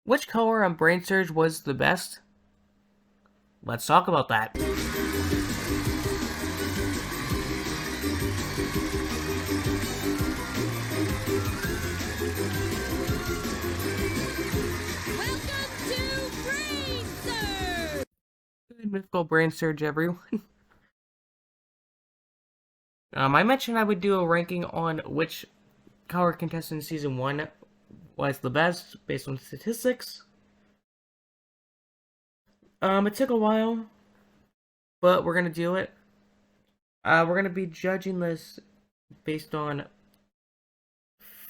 Which color on Brainsurge was the best? Let's talk about that. Welcome to Brainsurge! Good mythical Brainsurge, everyone. I mentioned I would do a ranking on which color contestant in Season 1 was the best, based on statistics. It took a while, but we're gonna do it. We're gonna be judging this based on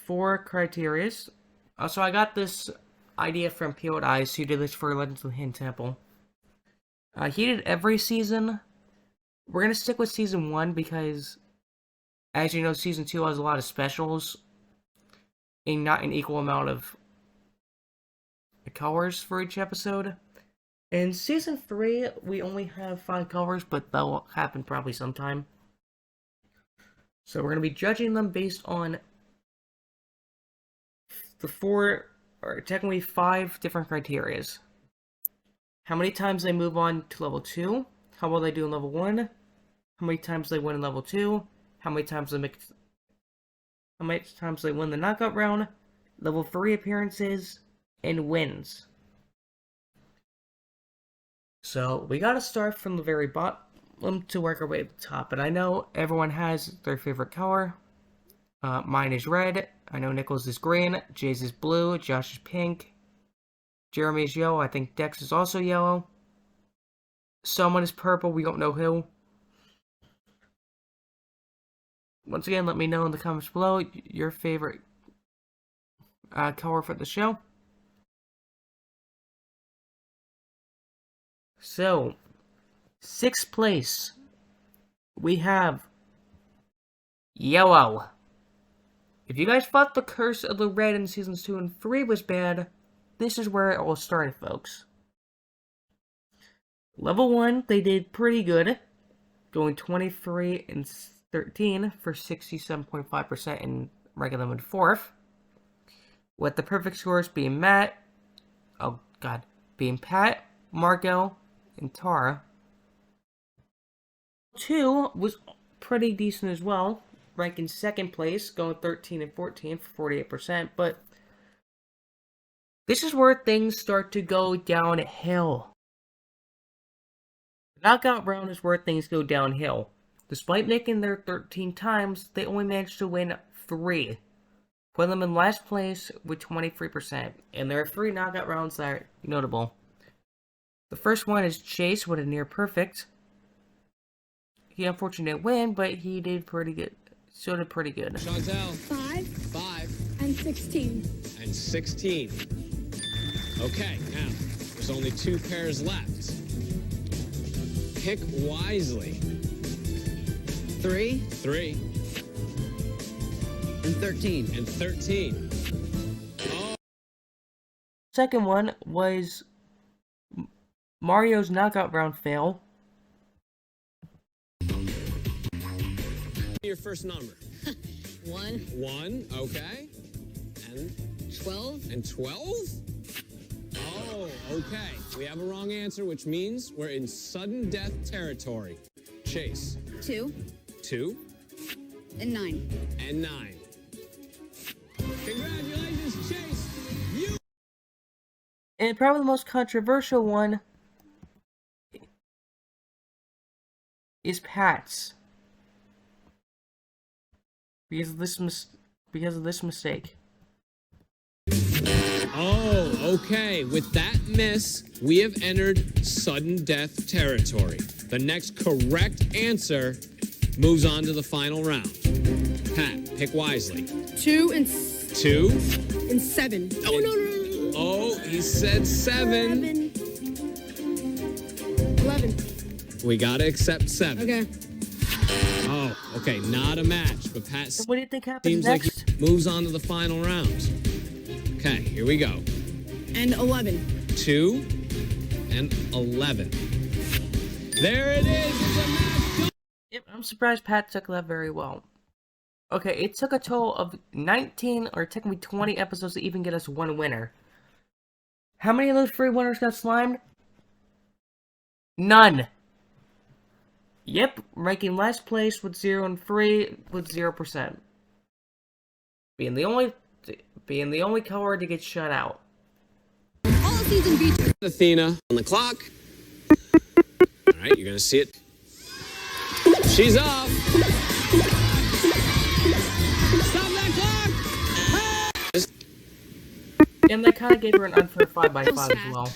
4 criteria. So I got this idea from Peeled Eyes, who did this for Legends of the Hidden Temple. He did every season. We're gonna stick with Season 1 because, as you know, Season 2 has a lot of specials and not an equal amount of colors for each episode. In Season 3, we only have 5 colors, but that'll happen probably sometime. So we're going to be judging them based on the 4, or technically 5 different criterias. How many times they move on to level 2, how well they do in level 1, how many times they win in level 2, how many times they win the knockout round, level 3 appearances, and wins. So, we gotta start from the very bottom to work our way to the top. And I know everyone has their favorite color. Mine is red. I know Nichols is green. Jay's is blue. Josh is pink. Jeremy is yellow. I think Dex is also yellow. Someone is purple. We don't know who. Once again, let me know in the comments below your favorite color for the show. So, 6th place, we have yellow. If you guys thought the Curse of the Red in Seasons 2 and 3 was bad, this is where it all started, folks. Level 1, they did pretty good, going 23 and 13 for 67.5% and ranking them in 4th. With the perfect scores being being Pat, Marco, and Tara. 2 was pretty decent as well, ranking 2nd place, going 13 and 14 for 48%, but this is where things start to go downhill. The knockout round is where things go downhill. Despite making their 13 times, they only managed to win 3. Put them in last place with 23%, and there are 3 knockout rounds that are notable. The first one is Chase with a near perfect. He unfortunately didn't win, but he did pretty good. Still did pretty good. Chantel. 5 and 16. And 16. Okay, now, there's only 2 pairs left. Pick wisely. 3 and 13. And 13. Oh. Second one was Mario's knockout round fail. Your first number. 1. 1, okay. And 12. And 12? Oh, okay. We have a wrong answer, which means we're in sudden death territory. Chase. 2. 2. And 9. And 9. Congratulations, Chase! You... And probably the most controversial one is Pat's. Because of this mistake. Oh, okay. With that miss, we have entered sudden death territory. The next correct answer moves on to the final round. Pat, pick wisely. 2 and 2. and 7. Oh, no. Oh, he said 7. 11. We gotta accept 7. Okay. Oh, okay, not a match, but Pat What do you think happens seems next? like he moves on to the final round. Okay, here we go. And 11. 2 and 11. There it is. It's a match. Yep, I'm surprised Pat took that very well. Okay, it took a total of 19 or technically 20 episodes to even get us one winner. How many of those free winners got slimed? None. Yep, ranking last place with 0 and free with 0%. Being the only color to get shut out. All season features. Athena on the clock. All right, you're gonna see it. She's off. Stop that clock! And they kind of gave her an unfair 5x5 as well.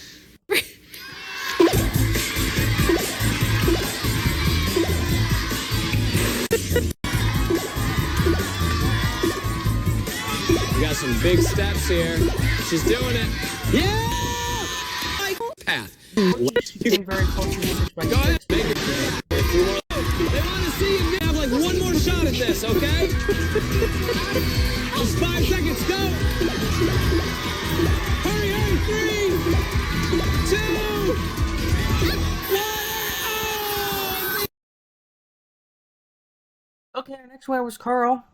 We got some big steps here. She's doing it. Yeah! Path. Being very culture research by Go ahead. Make it. They want to see you have like one more shot at this, okay? Just 5 seconds. Go. Hurry, hurry. 3, 2, 1. Okay, our next winner was Carl.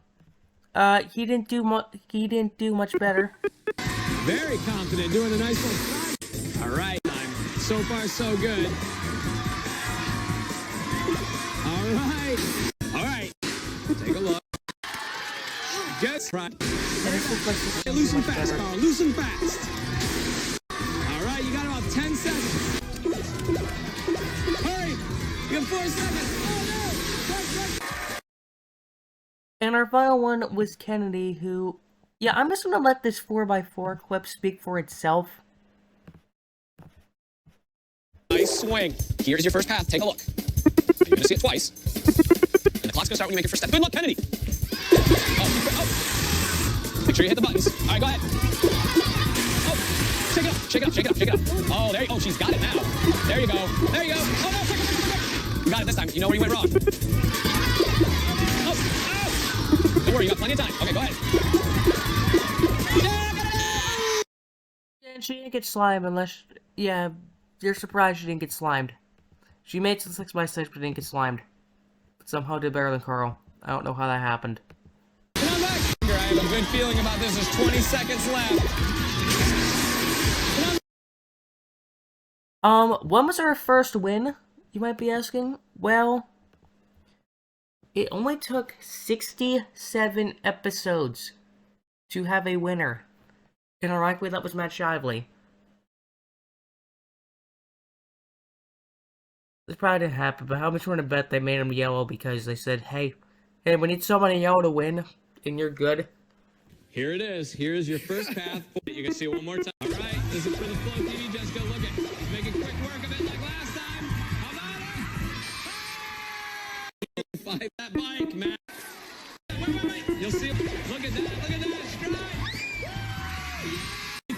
He didn't do much better. Very confident, doing a nice one. All right, so far so good. All right. Take a look. Good. Right. And this looks like this is Loosen much fast, better. Carl. Loosen fast. All right, you got about 10 seconds. Hurry. You have 4 seconds. Oh, no. And our final one was Kennedy, who... Yeah, I'm just gonna let this 4x4 clip speak for itself. Nice swing. Here's your first path. Take a look. You're going to see it twice. And the clock's going to start when you make your first step. Good luck, Kennedy. Oh. Make sure you hit the buttons. All right, go ahead. Oh, shake it up. Oh, there you go. Oh, she's got it now. There you go. Oh, no, check it. You got it this time. You know where you went wrong. Oh. Don't worry, you got plenty of time. Okay, go ahead. And she didn't get slimed unless... Yeah, you're surprised she didn't get slimed. She made some 6x6 but didn't get slimed. But somehow did better than Carl. I don't know how that happened. Come on back. I have a good feeling about this. There's 20 seconds left. When was our first win? You might be asking. Well, it only took 67 episodes to have a winner. And ironically, that was Matt Shively. This probably didn't happen, but how much you want to bet they made him yellow because they said, hey, we need somebody yellow to win, and you're good. Here it is. Here's your first path. You can see it one more time. All right, this is for the Flow TV. Just go look at it. Make a quick work of it like last time. How about it? Fight that bike, man. Wait. You'll see. Look at that. Stride.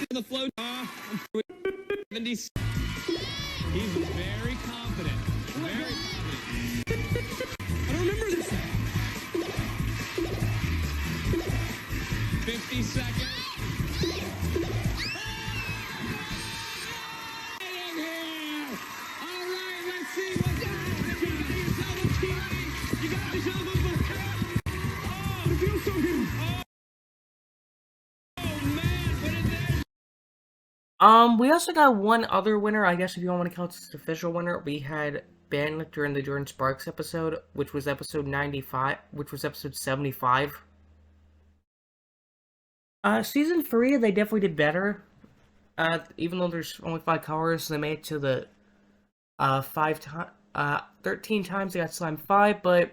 The Flow. 70. He's very confident. I don't remember this. 50 seconds. All right, let's see what's you got yourself a bucket. Oh, it feels so good. Oh, man, put it there. We also got one other winner, I guess if you don't want to count this official winner. We had Ben during the Jordan Sparks episode, which was episode 95, which was episode 75. Season 3, they definitely did better. Even though there's only 5 colors, they made it to the 13 times they got slimed 5, but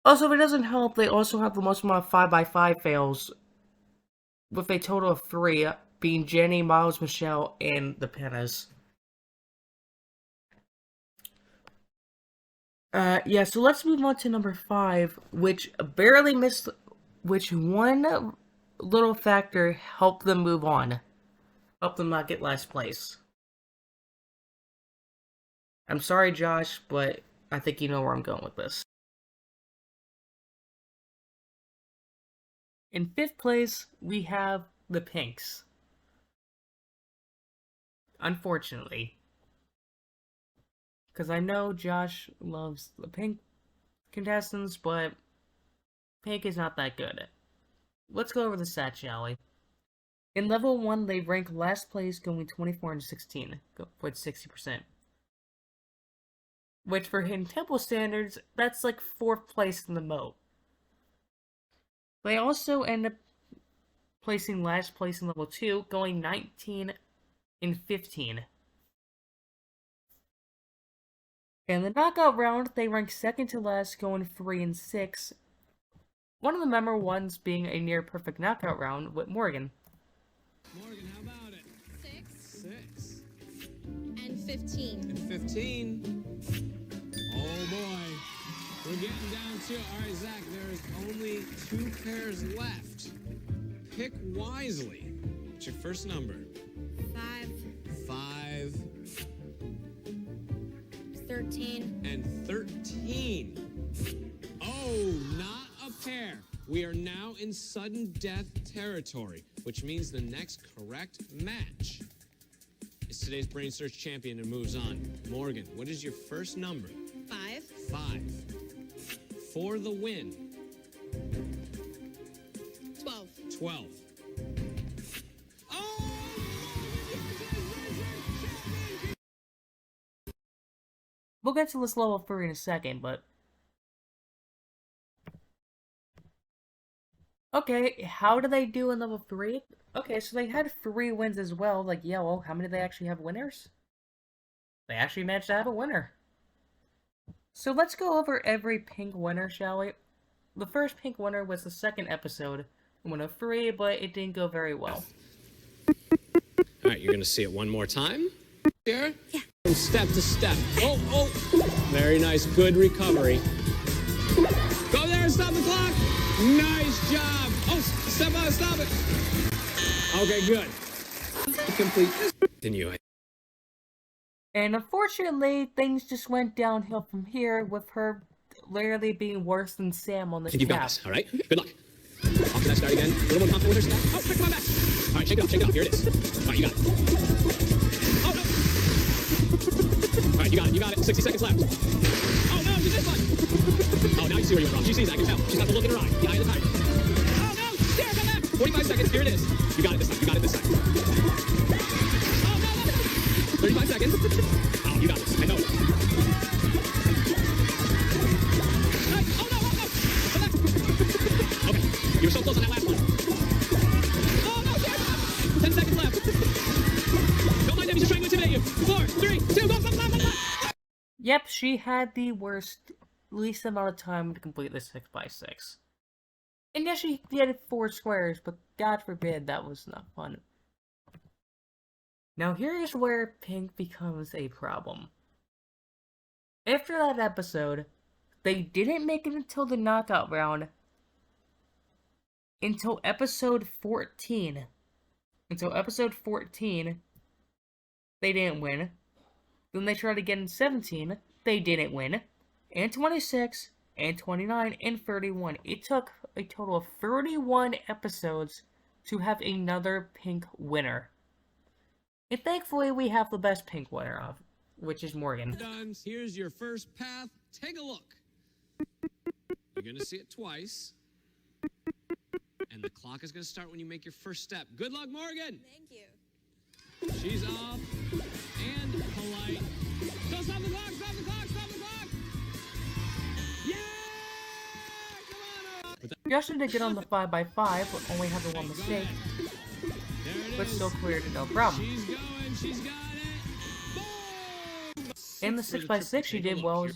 also if it doesn't help, they also have the most amount of 5x5 fails, with a total of 3, being Jenny, Miles, Michelle, and the Pennas. Yeah, so let's move on to number 5, which barely missed, which one little factor helped them move on. Helped them not get last place. I'm sorry, Josh, but I think you know where I'm going with this. In 5th place, we have the Pinks. Unfortunately. Because I know Josh loves the Pink contestants, but Pink is not that good. Let's go over the stats, shall we? In level 1, they rank last place, going 24 and 16, with 60%. Which, for Hidden Temple standards, that's like 4th place in the moat. They also end up placing last place in level 2, going 19 and 15. In the knockout round, they rank 2nd to last, going 3 and 6. One of the memorable ones being a near-perfect knockout round with Morgan. Morgan, how about it? 6 6 and 15. and 15. Oh boy. We're getting down to it. All right, Zach, there's only 2 pairs left. Pick wisely. What's your first number? 5, 5 13. and 13. Oh, not a pair. We are now in sudden death territory, which means the next correct match is today's Brainsurge champion and moves on. Morgan, what is your first number? 5, 5. For the win. 12. 12. Oh! We'll get to this level 3 in a second, but... Okay, how do they do in level 3? Okay, so they had 3 wins as well, like yellow. How many do they actually have winners? They actually managed to have a winner. So let's go over every pink winner, shall we? The first pink winner was the second episode, 103, but it didn't go very well. All right, you're gonna see it one more time. Here? Yeah. From step to step. Oh, oh. Very nice. Good recovery. Go there and stop the clock. Nice job. Oh, stop it. Okay, good. Complete. Continue. And unfortunately, things just went downhill from here, with her literally being worse than Sam on this You got path. this, all right? Good luck. Off to that start again. A little more confident with her step. Oh, quick, come on back. All right, shake it off. Here it is. All right, you got it. Oh, no. All right, you got it. 60 seconds left. Oh, no, she did one. Oh, now you see where you went wrong. She sees that, I can tell. She's got the look in her eye. The eye of the tiger. Oh, no. There, come back. 45 seconds. Here it is. You got it this time. Oh, no. 35 seconds. Oh, you got this. I know it. Oh, no. Come back. Okay. You were so close on that last one. Oh, no, there. 10 seconds left. Don't mind them. He's just trying to intimidate you. 4, 3, 2, go. Yep, she had the least amount of time to complete the 6x6. And yes, she did 4 squares, but God forbid that was not fun. Now here's where pink becomes a problem. After that episode, they didn't make it until the knockout round. Until episode 14. Until episode 14, they didn't win. Then they tried again in 17, they didn't win. And 26, and 29, and 31. It took a total of 31 episodes to have another pink winner. And thankfully, we have the best pink winner of, which is Morgan. Done. Here's your first path. Take a look. You're going to see it twice. And the clock is going to start when you make your first step. Good luck, Morgan. Thank you. She's up and polite. Don't stop the clock, stop the clock, stop the clock. Yeah! Come on. Justin did get on the 5x5, but only having one mistake, but still cleared it no problem. She's going, she's got it. Boom! In the 6x6, she did well,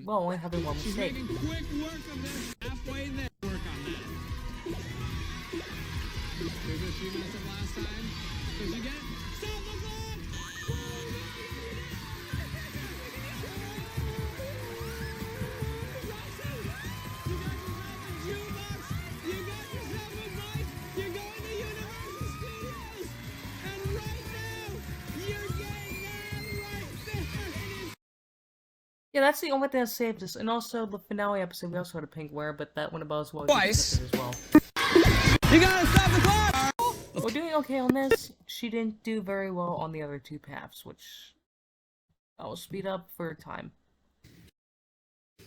only having one She's mistake. making quick work of this. Halfway there. Work on that. Did she mess up last time? Did you get it? Stop the clock! You got yourself a bike. You're going to Universal Studios. And right now, you're getting that right there. Yeah, that's the only thing that saved us. And also, the finale episode, we also had a pink winner, but that went about as well Twice. as well. You gotta stop the clock! We're doing okay on this. She didn't do very well on the other 2 paths, which I will speed up for time.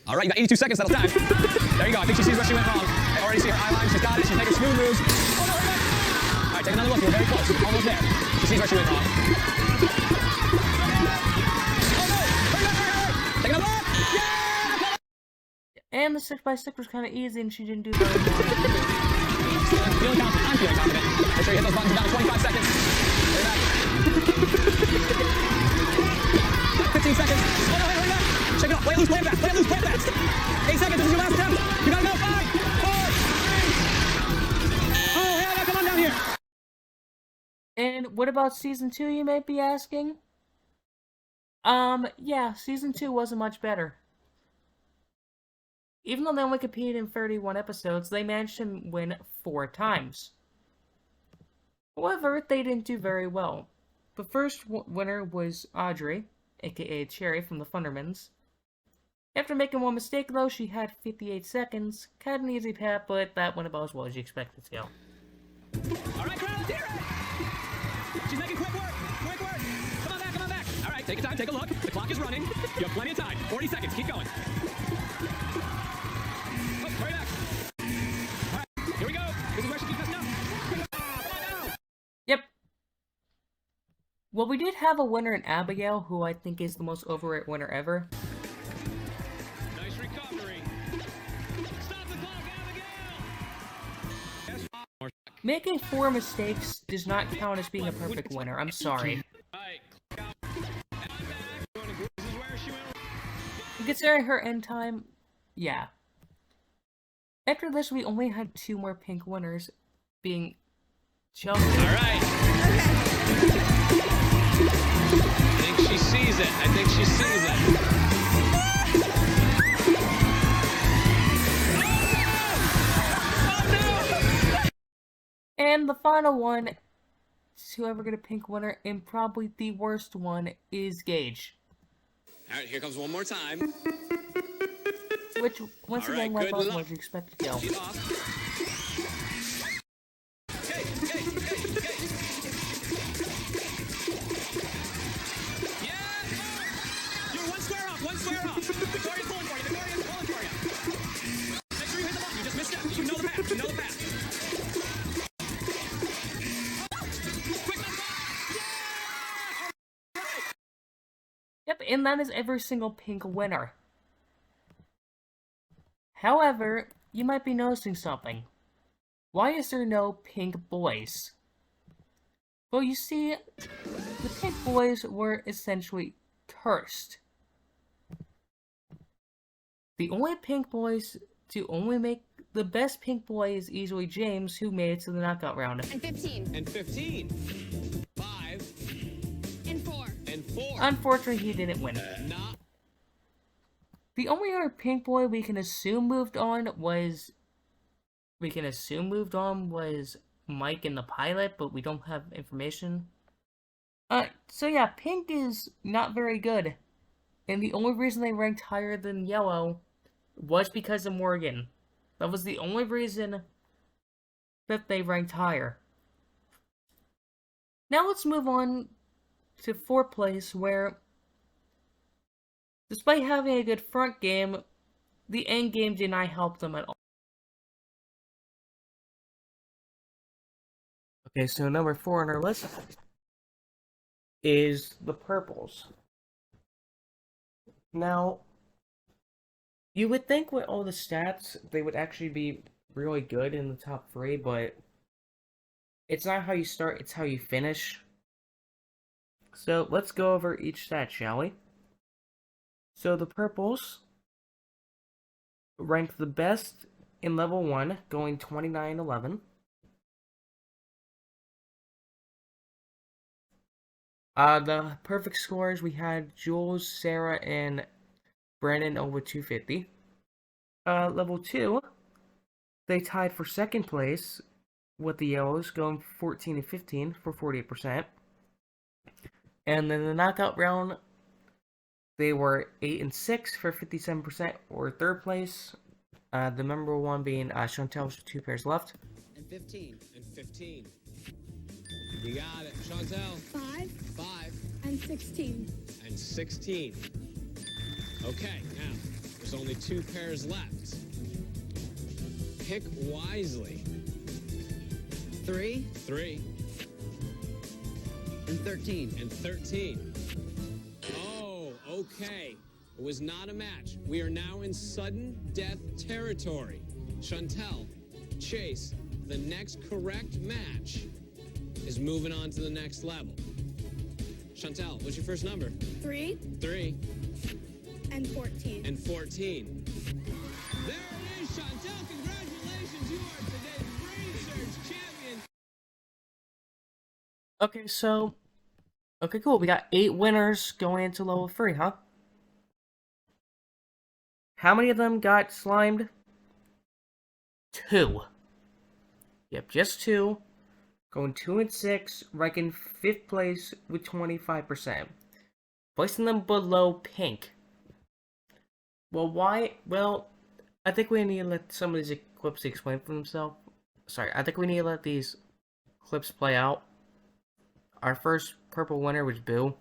All right, you got 82 seconds. That'll time. There you go. I think she sees where she went wrong. I already see her eye line. She's got it. She's making smooth moves. Oh, no, right back. All right, right, take another look. You're very close. You're almost there. She sees where she went wrong. Oh no! Hurry up, hurry up! Take another look! Yeah! And the 6x6 was kind of easy, and she didn't do very well. Feeling confident. I'm feeling confident. Make sure you hit those buttons about 25 seconds. Hurry back. 15 seconds. Oh no, hurry back. Check it out. Play it loose, play it back. Play it loose, play it fast. 8 seconds. This is your last attempt. You gotta go. 5, 4, 3. Oh, Hannah, come on down here. And what about season 2, you may be asking? Yeah, season 2 wasn't much better. Even though they only competed in 31 episodes, they managed to win 4 times. However, they didn't do very well. The first winner was Audrey, aka Cherry from the Frontrunners. After making one mistake, though, she had 58 seconds. Kind of an easy path, but that went about as well as you expected to go. All right, crowd, let's hear it. She's making quick work. Quick work. Come on back, come on back. All right, take your time, take a look. The clock is running. You have plenty of time. 40 seconds. Keep going. Oh, hurry back. All right, here we go. This is where she keeps messing up. Come on now. Yep. Well, we did have a winner in Abigail, who I think is the most overrated winner ever. Nice recovery. Stop the clock, Abigail. Making 4 mistakes does not count as being a perfect winner. I'm sorry. Right. And I'm back. This is where she went. Considering her end time, yeah. After this, we only had 2 more pink winners, being Chelsea. All right. I think she sees it. I think she sees it. Oh no! And the final one, whoever got a pink winner, and probably the worst one, is Gage. All right, here comes one more time. Which, once All again, right, went good about luck. what you expect to go. She's off. Hey. Yeah! You're one square off. Victoria's pulling for you. Make sure you hit the button. You just missed it. You know the path. Quick, yeah! Yep, and that is every single pink winner. However, you might be noticing something. Why is there no pink boys? Well, you see, the pink boys were essentially cursed. The only pink boys to only make the best pink boy is easily James, who made it to the knockout round. And 15. And 15. 5. And 4. And 4. Unfortunately, he didn't win. Not. The only other pink boy we can assume moved on was Mike in the pilot, but we don't have information. So yeah, pink is not very good. And the only reason they ranked higher than yellow was because of Morgan. That was the only reason that they ranked higher. Now let's move on to 4th place, where despite having a good front game, the end game did not help them at all. Okay, so number 4 on our list is the Purples. Now, you would think with all the stats, they would actually be really good in the top 3, but it's not how you start, it's how you finish. So, let's go over each stat, shall we? So, the Purples ranked the best in level 1, going 29-11. The perfect scores, we had Jules, Sarah, and Brandon over 250. Level 2, they tied for 2nd place with the Yellows, going 14-15 for 48%. And then the knockout round, they were 8-6 for 57%, or 3rd place. The number 1 being Chantel with 2 pairs left. And 15. And 15. You got it. Chantel. 5. 5. And 16. And 16. Okay, now, there's only 2 pairs left. Pick wisely. 3. 3. And 13. And 13. Oh, okay. It was not a match. We are now in sudden death territory. Chantel, Chase, the next correct match is moving on to the next level. Chantel, what's your first number? 3 3 and 14. and 14. There it is, Chantel. Congratulations. You are today's Brainsurge champion. Okay, so... Okay, cool. We got 8 winners going into level 3, huh? How many of them got slimed? 2. Yep, just 2. Going 2 and 6, ranking 5th place with 25%. Placing them below Pink. Well, why? Well, I think we need to let some of these clips explain for themselves. Sorry, I think we need to let these clips play out. Our first purple winner was Boo.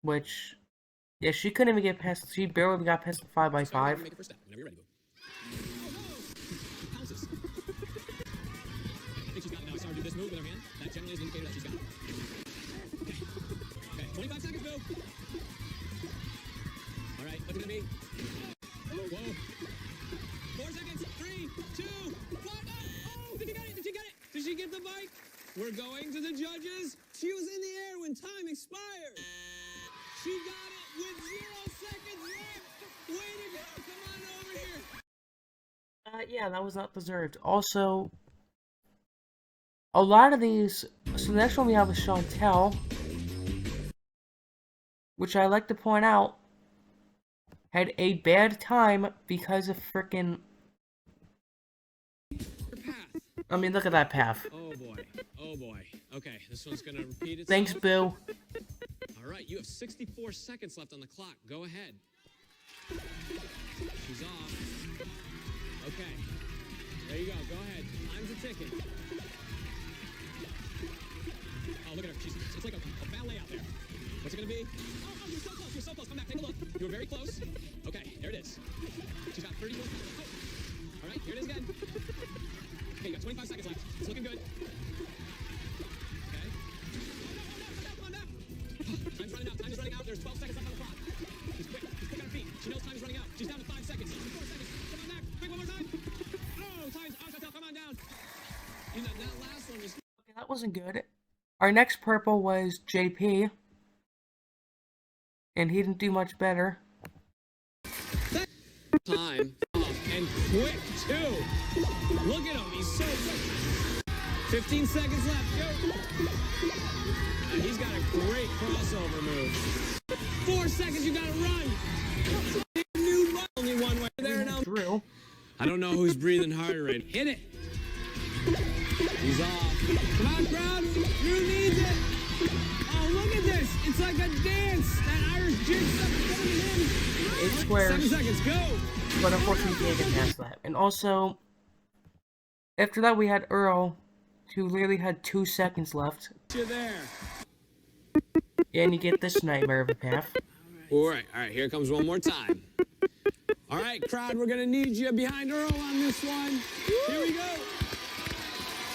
Which, yeah, she couldn't even get past, she barely got past the 5x5. Make it first step whenever you're ready, Boo. Pounces. I think she's got it now. I saw her do this move with her hand. That generally is an indicator that she's got it. Okay, 25 seconds, Boo. All right, looking at me. Whoa. 4 seconds. 3, 2, 1. Oh, did she get it? Did she get it? Did she get the bike? We're going to the judges. She was in the air when time expired. She got it with 0 seconds left. Way to go. Come on over here. Yeah, that was not deserved. Also, a lot of these, so the next one we have is Chantel, which I like to point out, had a bad time because of frickin'... I mean, look at that path. Oh boy. Oh boy. Okay, this one's gonna repeat itself. Thanks, Boo. All right, you have 64 seconds left on the clock. Go ahead. She's off. Okay. There you go. Go ahead. Time's a ticking. Oh, look at her. It's like a ballet out there. What's it gonna be? Oh, you're so close. You're so close. Come back. Take a look. You were very close. Okay, there it is. She's got 30 more seconds. Oh. All right, here it is again. Okay, you got 25 seconds left. It's looking good. Okay. Come on back. Time's running out. Time is running out. There's 12 seconds left on the clock. She's quick. She's quick on her feet. She knows time is running out. She's down to 5 seconds. 4 seconds. Come on back. Quick, one more time. Oh, time's on. Chantel, come on down. You know, that last one was... Okay, that wasn't good. Our next purple was JP, and he didn't do much better. Time. And quick, too. Look at him. He's so quick. 15 seconds left. Go. He's got a great crossover move. 4 seconds. You got to run. New only one way there now. Drew. I don't know who's breathing harder right. Hit it. He's off. Come on, crowd. Drew needs it. Oh, look at this. It's like a dance. That Irish jig stuff coming in. 8 squares. 7 seconds. Go. But unfortunately, he can't get past that. And also, after that, we had Earl, who literally had 2 seconds left. You're there. And you get this nightmare of a path. All right, here comes one more time. All right, crowd, we're going to need you behind Earl on this one. Here we go.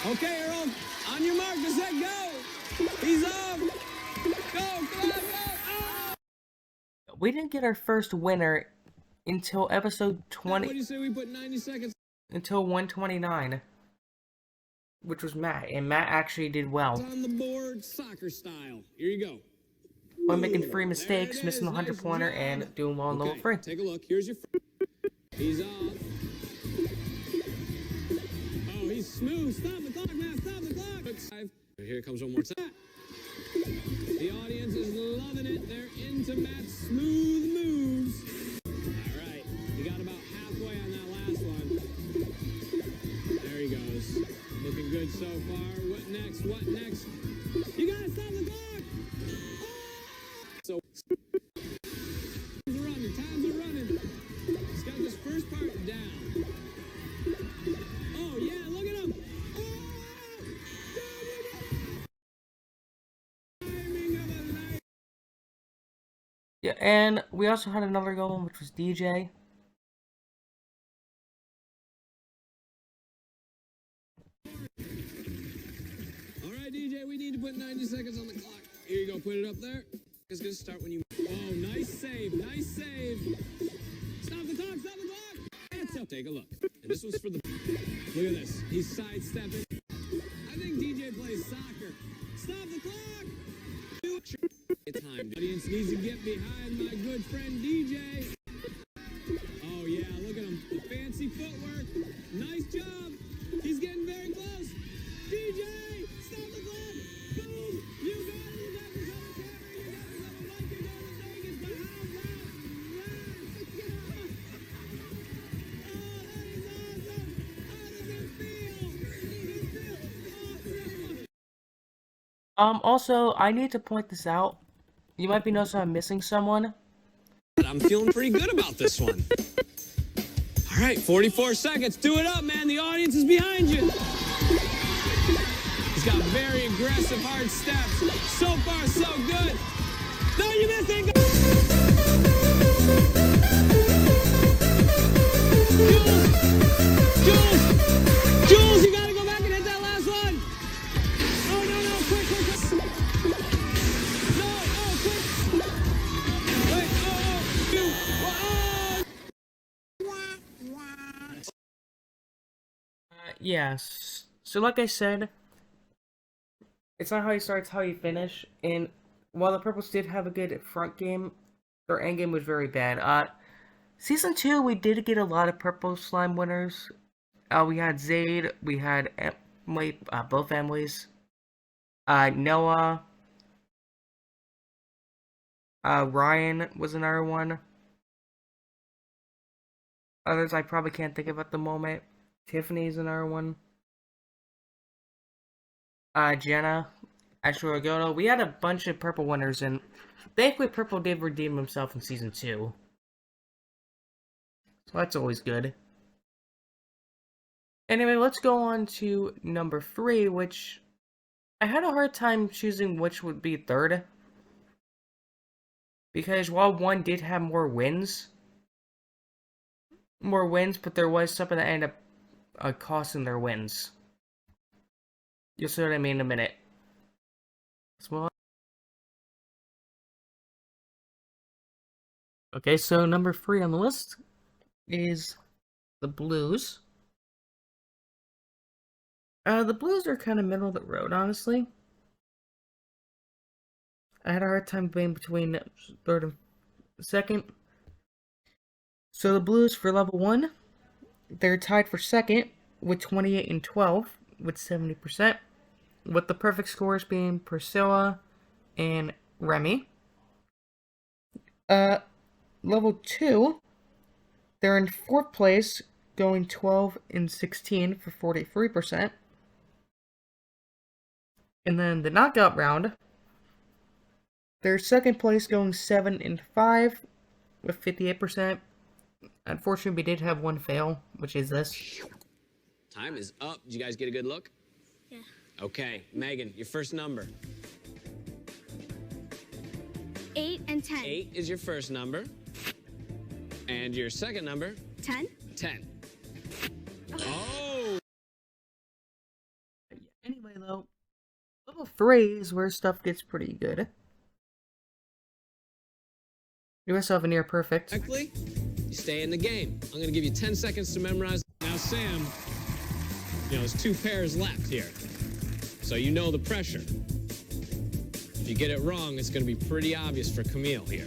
Okay, Earl, on your mark, get set, go. He's up. Go, come on, go. Oh. We didn't get our first winner until episode 20. What do you say we put 90 seconds? Until 129. Which was Matt. And Matt actually did well. On the board, soccer style. Here you go. By making 3 mistakes, missing the 100-pointer, and doing well on level 3. Take a look. Here's your... He's off. Oh, he's smooth. Stop the clock, Matt. Stop the clock. Here comes one more time. The audience is loving it. They're into Matt's smooth moves. All right. You got about halfway on that last one. There he goes. Looking good so far. What next? What next? You gotta stop the clock! So, times are running. He's got this first part down. Oh, yeah, look at him. Yeah, and we also had another goal, which was DJ. All right, right, DJ, we need to put 90 seconds on the clock. Here you go, put it up there. It's gonna start when you... Oh, nice save, nice save. Stop the clock, stop the clock. Hands up, take a look. And this was for the... Look at this, he's sidestepping. I think DJ plays soccer. Stop the clock. Time. The audience needs to get behind my good friend DJ. Oh yeah, look at him. The fancy footwork. Nice job. He's getting very close. DJ, stop the clock. Boom. You got it. You got this on the camera. You got this on the mic. You got this Vegas. But how Oh, also, I need to point this out. You might be noticing I'm missing someone. I'm feeling pretty good about this one. All right, 44 seconds. Do it up, man. The audience is behind you. He's got very aggressive, hard steps. So far, so good. No, you missed it. Jules, you gotta go back and hit that last one. Oh, no, quick. No, quick. Wait, Yes. So like I said, it's not how you start, it's how you finish. And while the Purples did have a good front game, their end game was very bad. Season 2, we did get a lot of Purple Slime winners. We had Zayd, we had Emily, both Emily's, Noah, Ryan was another one. Others I probably can't think of at the moment. Tiffany's another one. Jenna, Ashura Goto. We had a bunch of Purple winners, and thankfully Purple did redeem himself in Season 2. So that's always good. Anyway, let's go on to number 3, which I had a hard time choosing which would be third. Because while one did have more wins, but there was something that ended up costing their wins. You'll see what I mean in a minute. Okay, so number 3 on the list is the Blues. The Blues are kind of middle of the road, honestly. I had a hard time being between third and second. So the Blues for level 1, they're tied for second with 28 and 12 with 70%, with the perfect scores being Priscilla and Remy. Level 2, they're in 4th place, going 12 and 16 for 43%. And then the knockout round, they're second place, going 7 and 5 with 58%. Unfortunately, we did have one fail, which is this. Time is up. Did you guys get a good look? Yeah. Okay, Megan, your first number. 8 and 10. 8 is your first number. And your second number? 10. 10. Oh! Anyway, though, level 3 is where stuff gets pretty good. You also have a near perfect. Correctly, you stay in the game. I'm going to give you 10 seconds to memorize. Now, Sam, there's 2 pairs left here. So you know the pressure. If you get it wrong, it's going to be pretty obvious for Camille here.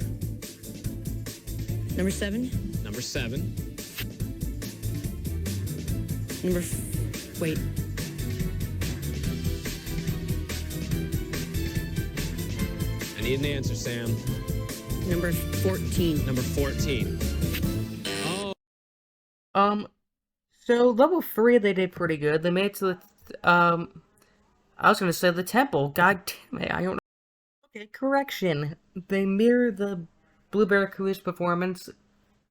Number 7. Number 7. Wait. I need an answer, Sam. Number 14. Number 14. Oh. So level 3, they did pretty good. They made it to the, I was gonna say the temple. God damn it, I don't know. Okay, correction. They mirror the Blueberry Crew's performance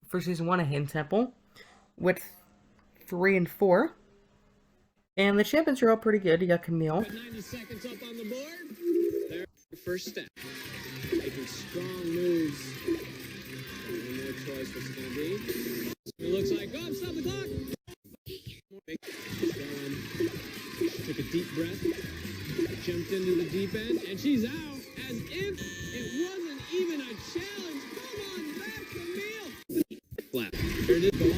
for Season 1 of Hidden Temple with 3 and 4. And the champions are all pretty good. You got Camille. 90 seconds up on the board. Their first step. Making strong moves. One more choice, what's it going to be? It looks like, go, stop the clock. Took a deep breath. jumped into the deep end, and she's out as if it wasn't even a challenge. Come on back, Camille. Flap. Here it is. Go up.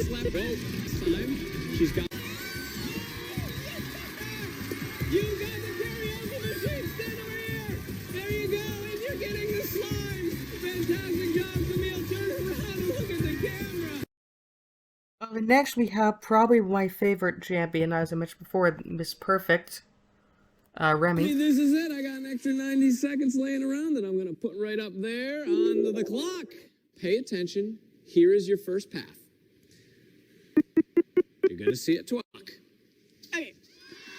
Slap. Go. This time, she's got. You got the karaoke machine. Stand over here. There you go. And you're getting the slime. Fantastic job, Camille. Turn around and look at the camera. Next, we have probably my favorite champion, as I mentioned before, Miss Perfect, Remy. Hey, this is it. I got an extra 90 seconds laying around that I'm going to put right up there onto the clock. Pay attention. Here is your first path. You're going to see it talk. Okay.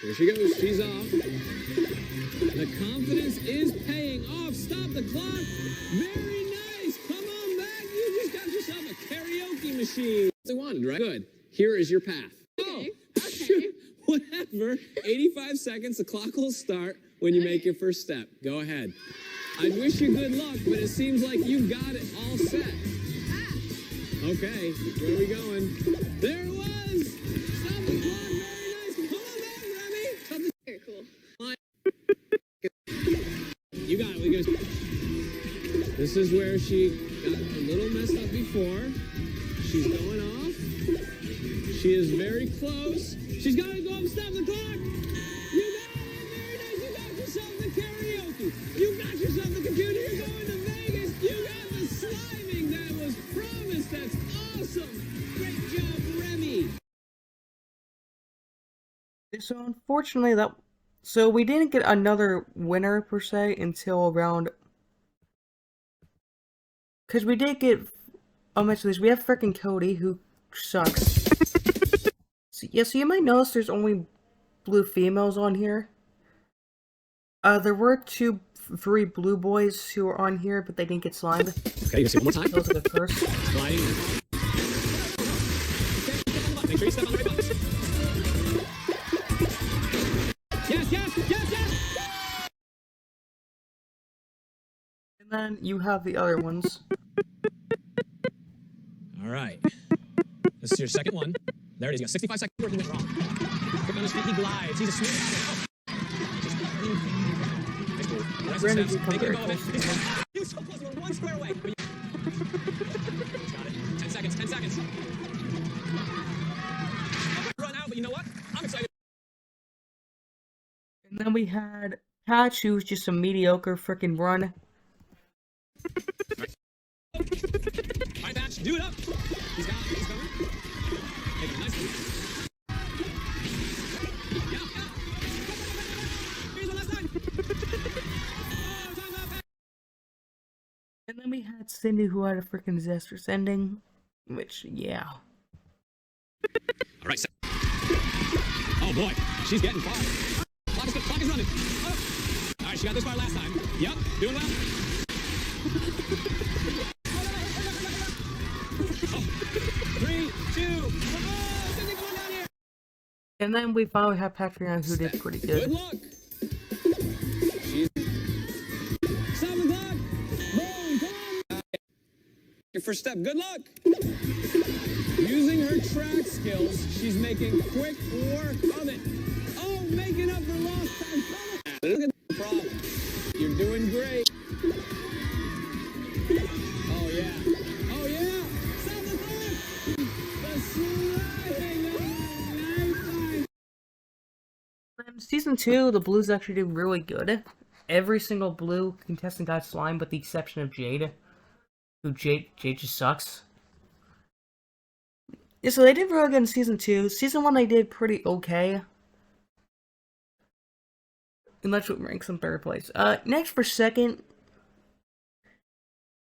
Here she goes. She's off. The confidence is paying off. Stop the clock. Very nice. Come on back. You just got yourself a karaoke machine. They wanted, right? Good. Here is your path. Okay. Oh, shoot. Whatever. 85 seconds. The clock will start when you make your first step. Go ahead. I wish you good luck, but it seems like you got it all set. Okay, where are we going? There it was! Stop the clock, very nice. Come on back, Remy! Stop the... Very cool. You got it, we go. This is where she got a little messed up before. She's going off. She is very close. She's got to go up, stop the clock! You got it, very nice. You got yourself the karaoke. You got yourself the computer. You're going to Vegas. You got the sliming that was promised. That's awesome. Great job, Remy. So unfortunately, so we didn't get another winner per se until around, because we did get, I'll mention this, we have freaking Cody, who sucks. So, yeah, so you might notice there's only blue females on here. There were 3 blue boys who were on here, but they didn't get slimed. Okay, you see one more time. Those are the first. Sliding. Okay, make sure you step on the right buttons. Yes! And then you have the other ones. All right. This is your second one. There it is. You got 65 seconds working it wrong. Quick on his feet, he glides. He's a smooth. Brandon, you come very close. He was so close. You were 1 square away. Got it. 10 seconds. 10 seconds. Run out, but you know what? I'm excited. And then we had Patch, who was just a mediocre freaking run. All right, Patch, do it up. He's got it. He's going. Take it nice move. Yeah. Here's the last time. Oh, time out, Patch. And then we had Cindy, who had a freaking disastrous ending. Which, yeah. All right, oh boy, she's getting far. Clock is running. Oh. All right, she got this far last time. Yep, doing well. Oh. 3, 2, 1. Cindy going down here. And then we finally have Patreon, who did pretty good. Good luck. Stop the clock. Boom, come on. Your first step. Good luck. Using her track skills, she's making quick work of it. Oh, making up for lost time. Look at the problem. You're doing great. Oh, yeah. Oh, yeah. Stop the clock. The sliding. Oh, nice. In Season 2, the Blues actually did really good. Every single Blue contestant got slime, with the exception of Jade. Jade just sucks. Yeah, so they did really good in Season 2. Season 1 they did pretty okay. And that's what ranks them 3rd place. Next for 2nd,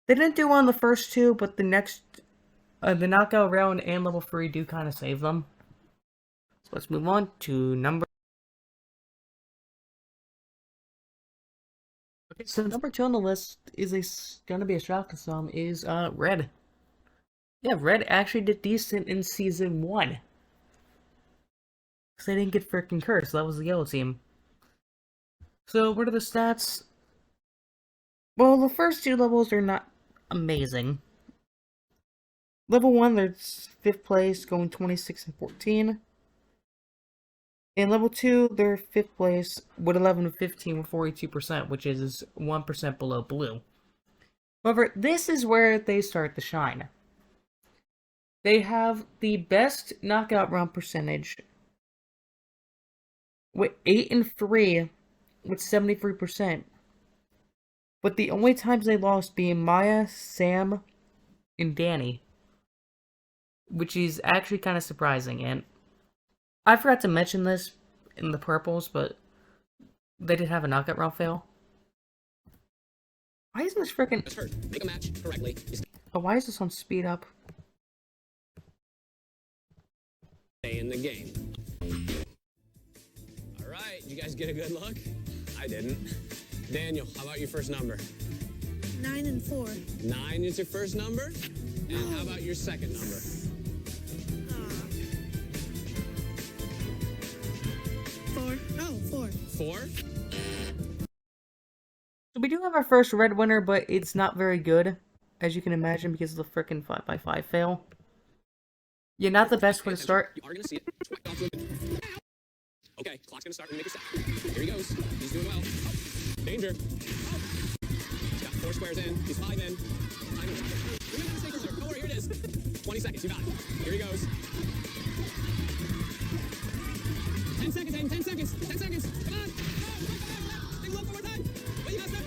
they didn't do well in the first 2, but the next, the knockout round and level 3 do kind of save them. So let's move on to number... Okay, so number 2 on the list is gonna be a shock to some, is Red. Yeah, Red actually did decent in Season 1. Because they didn't get freaking cursed, that was the yellow team. So, what are the stats? Well, the first 2 levels are not amazing. Level 1, they're 5th place, going 26 and 14. In level 2, they're 5th place with 11 to 15 with 42%, which is 1% below blue. However, this is where they start to shine. They have the best knockout round percentage with 8 and 3 with 73%. But the only times they lost being Maya, Sam, and Danny. Which is actually kind of surprising. And I forgot to mention this in the purples, but they did have a knockout round fail. Why isn't this freaking... Make a match correctly. Oh, why is this on speed up? Stay in the game. Alright, you guys get a good look? I didn't. Daniel, how about your first number? 9 and 4. 9 is your first number? And how about your second number? 4. Oh, 4. 4? So we do have our first red winner, but it's not very good, as you can imagine, because of the frickin' 5x5 fail. Yeah, not the best way to start. You are gonna see it. Okay, clock's gonna start when we make a step. Here he goes. He's doing well. Oh, danger. Oh. He's got 4 squares in. He's 5 in. Remember the stay closer. Don't worry, here it is. 20 seconds, you got it. Here he goes. 10 seconds, Aiden, 10 seconds. 10 seconds. Come on. Take a look one more time. Wait, you master.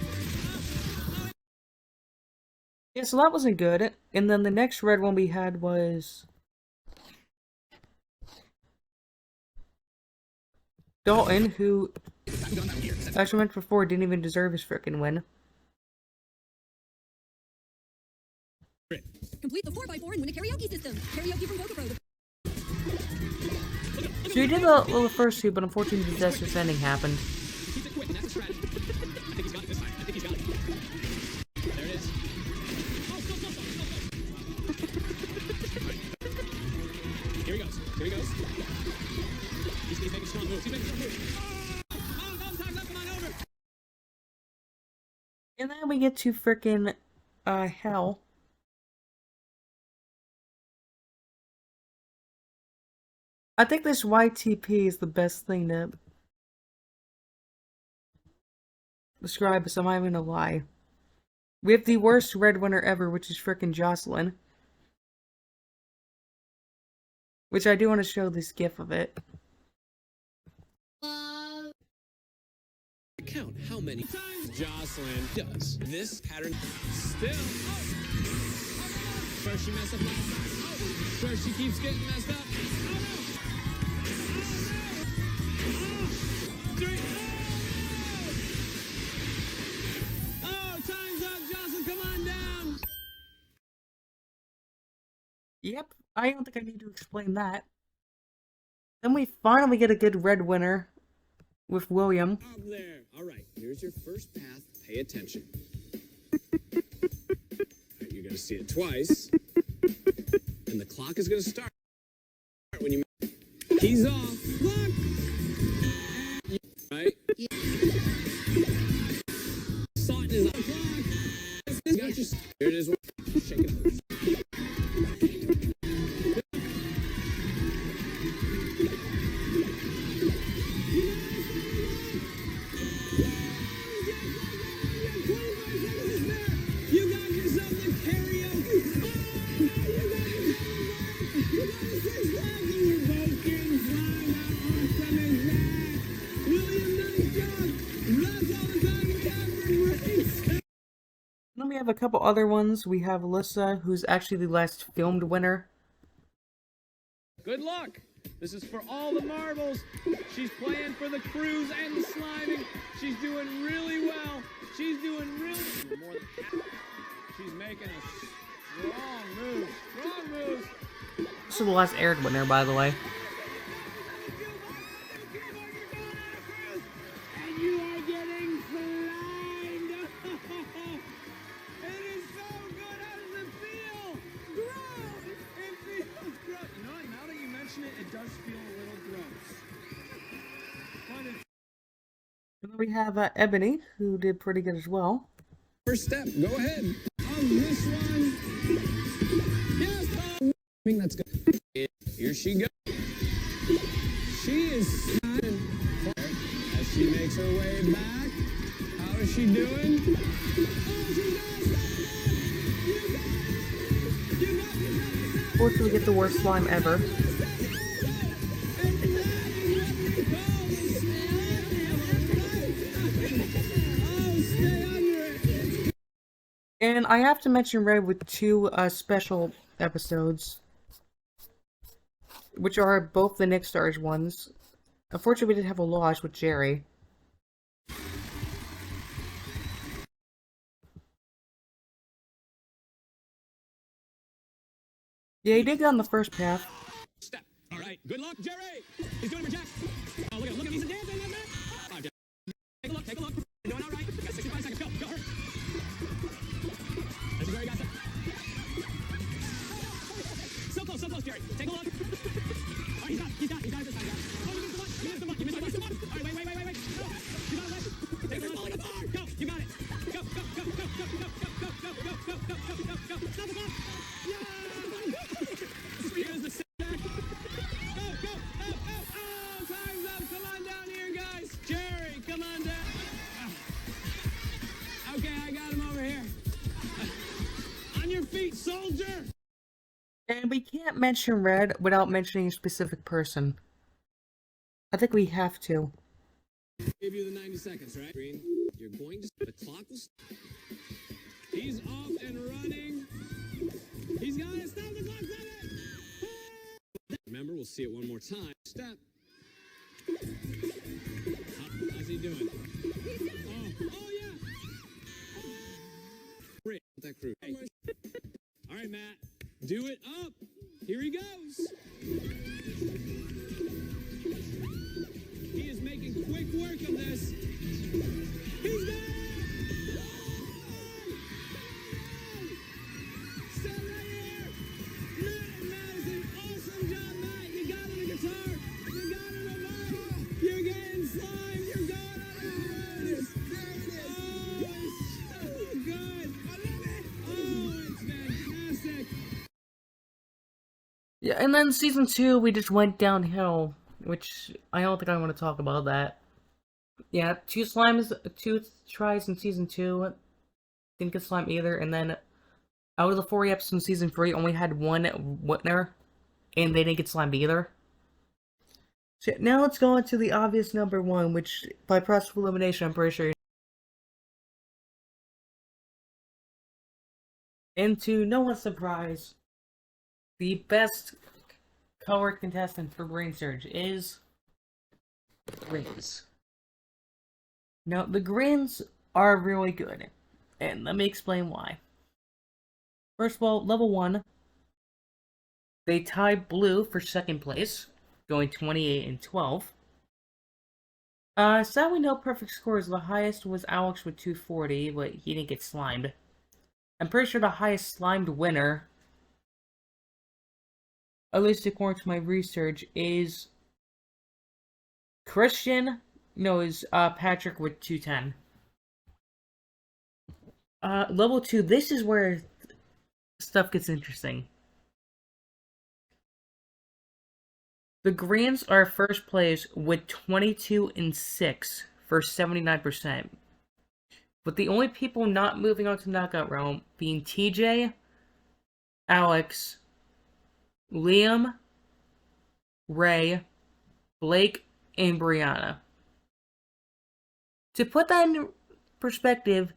Yeah, so that wasn't good. And then the next red one we had was... Dalton, who, as I mentioned before, didn't even deserve his frickin' win. Complete the 4x4 and win a karaoke system. Karaoke from GoPro. So he did the first two, but unfortunately the disastrous ending happened. Keep it quick, and that's a strategy. I think he's got it this time. I think he's got it. There it is. Oh, Here he goes. Here he goes. He's making strong moves. He's making strong moves. Oh, time's up. Come on over. And then we get to frickin' hell. I think this YTP is the best thing to describe, so I'm not even gonna lie. We have the worst red winner ever, which is frickin' Jocelyn. Which I do want to show this gif of it. Count how many times Jocelyn does this pattern still. Oh. First she messed up. Oh. First she keeps getting messed up. Oh no. Oh, time's up, Jocelyn, come on down. Yep, I don't think I need to explain that. Then we finally get a good red winner with William. Up there. All right, here's your first path. Pay attention. You're gonna see it twice, and the clock is gonna start when you. He's off. Look. Right. Saw it in his eye. You got your. Here it is. Shake it out. Then we have a couple other ones. We have Alyssa, who's actually the last filmed winner. Good luck. This is for all the marbles. She's playing for the cruise and the sliding. She's doing really well. She's doing really more than half. She's making a strong move. Strong moves. This is the last aired winner, by the way. And you are getting flamed. It is so good. How does it feel? Gross. It feels gross. You know what? Now that you mention it, it does feel a little gross. But it's... And then we have Ebony, who did pretty good as well. First step. Go ahead. On this one. Yes. I think that's good. Here she goes. She is She makes her way back. How is she doing? Fortunately, we get the worst slime ever. And I have to mention Red with two special episodes, which are both the Nick Stars ones. Unfortunately, we didn't have a loss with Jerry. Yeah, he did get on the first path. Step. All right. Good luck, Jerry. He's doing reject. Oh, look at him. He's dancing. Take a look. Take a look. You're doing all right. You got 65 seconds. Go. Go. Hurry. This is where you got so close. So close, Jerry. Take a look. Oh, he's got it this time. Oh, you missed the one. You missed the one. All right. Wait. No. You got it. Take a look. Go. You got it. Go. Stop the clock. Yeah. Here's the setback. Go. Oh, time's up. Come on down here, guys. Jerry, come on down. Okay, I got him over here. On your feet, soldier. And we can't mention Red without mentioning a specific person. I think we have to. Give you the 90 seconds, right? Green, you're going to... The clock will... He's off and running. He's got it. Stop the clock. Stop it. Remember, we'll see it one more time. Step. How's he doing? Oh yeah. Great. That crew. Hey. All right, Matt. Do it up. Here he goes. He is making quick work of this. He's got it. Stay right here. Matt is an awesome job, Matt. You got it, a guitar. You got it, a bottle. You're getting slime. You're going on a run. There it is. Oh, it's so good. I love it. Oh, it's fantastic. Yeah, and then season 2, we just went downhill, which I don't think I want to talk about that. Yeah, 2 tries in season 2, didn't get slime either, and then out of the 4 episodes in season 3, only had 1 winner, and they didn't get slimed either. So now let's go on to the obvious number 1, which by process of elimination, I'm pretty sure. And to no one's surprise, the best colored contestant for Brainsurge is Greens. Now, the Greens are really good, and let me explain why. First of all, level 1, they tied Blue for second place, going 28 and 12. Sadly, no perfect scores. The highest was Alex with 240, but he didn't get slimed. I'm pretty sure the highest slimed winner, at least according to my research, is Patrick with 210. Level 2, this is where stuff gets interesting. The Greens are first place with 22 and 6 for 79%. With the only people not moving on to knockout round being TJ, Alex, Liam, Ray, Blake, and Brianna. To put that in perspective,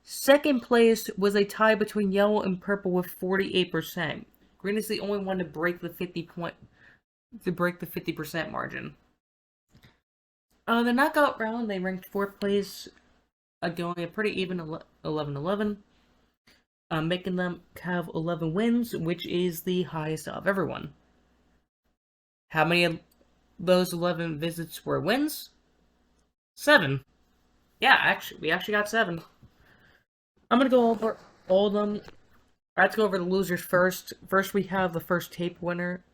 second place was a tie between Yellow and Purple with 48%. Green is the only one to break the 50% margin. The knockout round, they ranked 4th place, going a pretty even 11-11, making them have 11 wins, which is the highest of everyone. How many of those 11 visits were wins? 7. Yeah, we actually got 7. I'm gonna go over all of them. I have to go over the losers first. First, we have the first tape winner,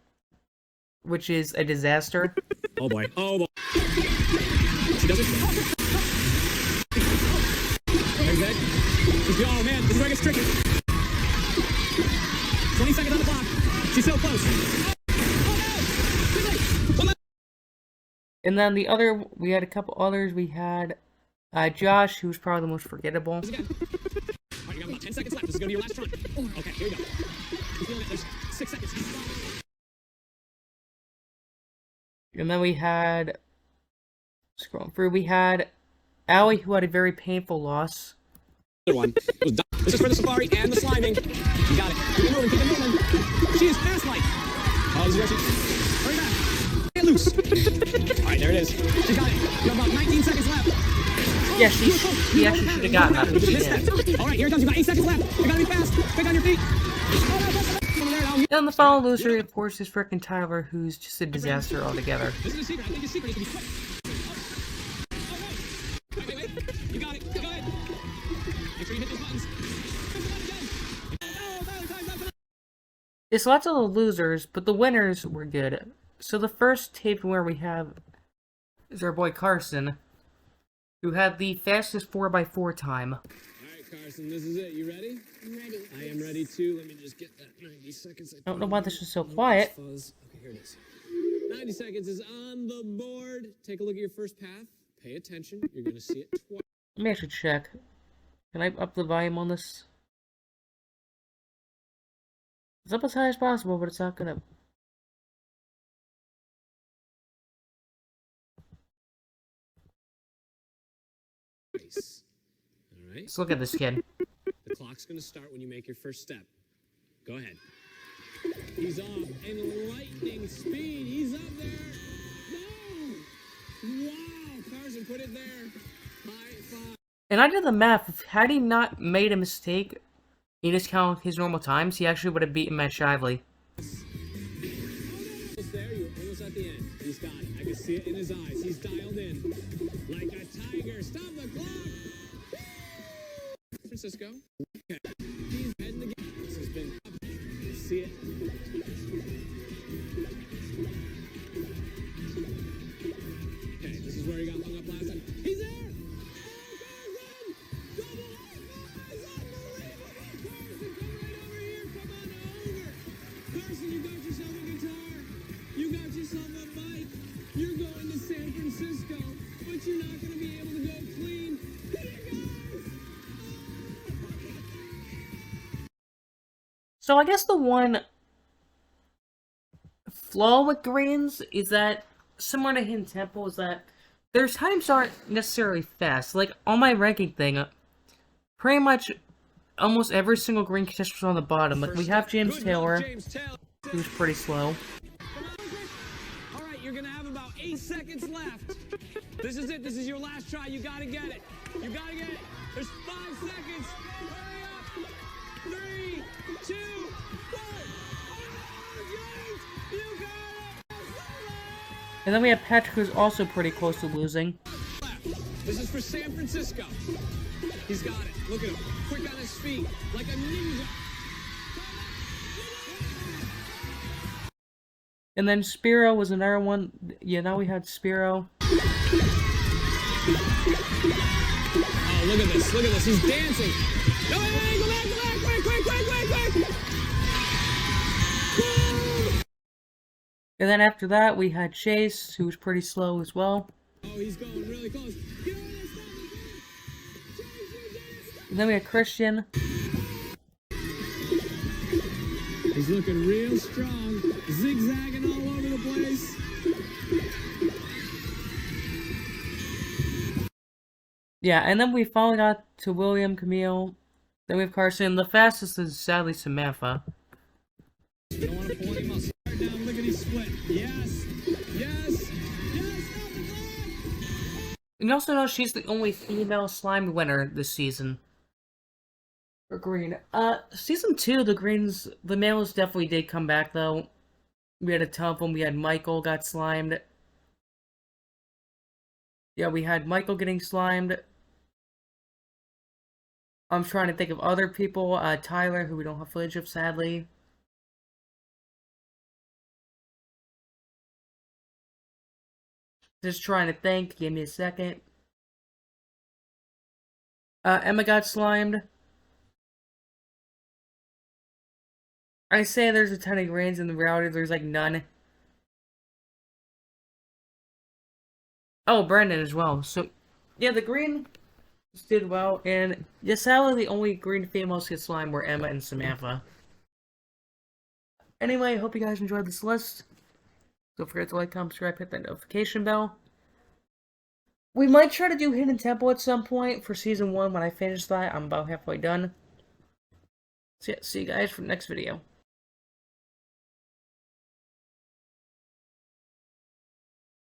which is a disaster. Oh boy. Oh boy. She does it. Very good. Oh man, this is where it gets tricky. 20 seconds on the clock. She's so close. And then we had a couple others. We had Josh, who was probably the most forgettable. Alright, you got about 10 seconds left. This is gonna be your last try. Okay, here we go. You feeling it? There's 6 seconds. And then we had, scrolling through, we had Allie, who had a very painful loss. Other one. This is for the safari and the sliming. You got it. Keep it moving, keep it moving. She is fast like. Oh, this is where she... Hurry back. Get loose. Alright, there it is. She got it. You have about 19 seconds left. Yeah, he actually should have gotten that, but she didn't. Alright, here it comes. You got 8 seconds left. You gotta be fast. Quick on your feet. Over there, now. And the final loser, of course, is frickin' Tyler, who's just a disaster altogether. This is a secret. I think the secret is to be quick. Wait. You got it. Go ahead. Make sure you hit those buttons. It's lots of the losers, but the winners were good. So the first tape where we have is our boy Carson, who had the fastest 4x4 time. Alright, Carson, this is it. You ready? I'm ready. I am ready too. Let me just get that 90 seconds. I don't know why this was so quiet. Fuzz. Okay, here it is. 90 seconds is on the board. Take a look at your first path. Pay attention. You're going to see it twice. Let me actually check. Can I up the volume on this? It's up as high as possible, but it's not gonna... Alright. Let's look at this kid. The clock's going to start when you make your first step. Go ahead. He's off in lightning speed. He's up there. No! Wow! Carson, put it there. High five. And I did the math. Had he not made a mistake, he just counted his normal times, he actually would have beaten Matt Shively. Almost there. You're almost at the end. He's got it. I can see it in his eyes. He's dialed in. Like a tiger. Stop the clock. Francisco. Okay. He's heading the game. This has been... See it. Okay, this is where he got hung up last time. He's there! Carson, you got yourself a guitar. You got yourself a bike. You're going to San Francisco, but you're not going to be able to go clean. Here it goes! So I guess the one flaw with greens is that, similar to Hidden Temple, is that their times aren't necessarily fast. Like, on my ranking thing, pretty much almost every single green contestant was on the bottom. Like, we have James Taylor, who's pretty slow. Alright, you're gonna have about 8 seconds left. This is it. This is your last try. You gotta get it. You gotta get it. There's 5 seconds. Hurry up. 3, 2, 1. Oh, James! You got it! And then we have Patrick, who's also pretty close to losing. This is for San Francisco. He's got it. Look at him. Quick on his feet. Like a ninja. And then Spiro was another one. Yeah, now we had Spiro. Oh, look at this. Look at this. He's dancing. No, wait, go back, go back. Quick. And then after that, we had Chase, who was pretty slow as well. Oh, he's going really close. Get over there, stop it. And then we had Christian. He's looking real strong, zigzagging all over the place. Yeah, and then we finally got to William, Camille. Then we have Carson. The fastest is sadly Samantha. You don't want to pull any muscle. Right down, look at his split. Yes. And you also know she's the only female slime winner this season. For Green. Season 2, the males definitely did come back, though. We had a ton of them. We had Michael got slimed. Yeah, we had Michael getting slimed. I'm trying to think of other people. Tyler, who we don't have footage of, sadly. Just trying to think. Give me a second. Emma got slimed. I say there's a ton of greens, in the reality there's like none. Oh, Brandon as well. So, yeah, the green did well, and yeah, sadly the only green females get slime were Emma and Samantha. Anyway, hope you guys enjoyed this list. Don't forget to like, comment, subscribe, hit that notification bell. We might try to do Hidden Temple at some point for Season 1 when I finish that. I'm about halfway done. So yeah, see you guys for the next video.